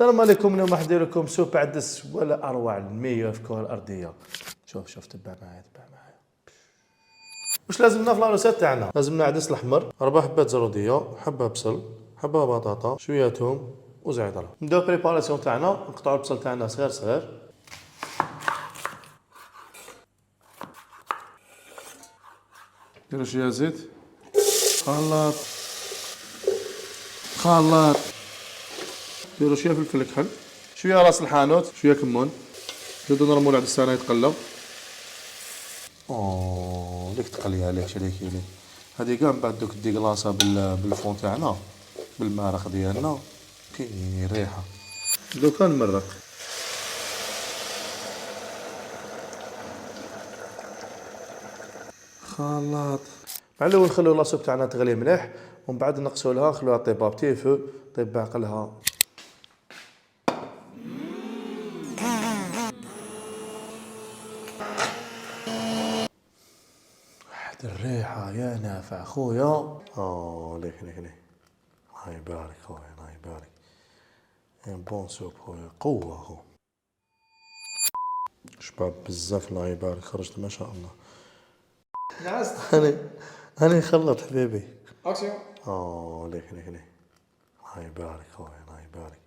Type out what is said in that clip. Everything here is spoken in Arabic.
السلام عليكم. اليوم راح ندير لكم سوب عدس ولا اروع المية في الكره الارضيه. شوف تبع معايا. واش لازمنا في العروسات تاعنا؟ لازمنا عدس الاحمر، 4 حبات زروديه، حبه بصل، حبه بطاطا، شويه ثوم وزعتر. نبداو بريباراسيون تاعنا. نقطعوا البصل تاعنا صغير. نديرو شويه زيت، خلاط. نديرو شويه فلفل كحل، شويه راس الحانوت، شويه كمون. نزيدو نرمو العدس تاعنا يتقلب. ليك تقلي عليه شريكي لي. هادي كاع من بعد دوك ديكلاصه بالفون تاعنا بالمرق ديالنا كي ريحه. دوكا نمرق. خلاط. مع الاول نخليو لاصوب تاعنا تغلي مليح، ومن بعد نقصولها نخلوها طيب بتي فو، طيب بعقلها. واحد الريحه يا نافع خويا. ليك الله يبارك خويا، الله يبارك. ان بون سوب خويا، قوه خو. شباب بزاف الله يبارك، خرجت ما شاء الله. نعست. هاني خلط حبيبي. اكسيون. ليك الله يبارك خويا، الله يبارك.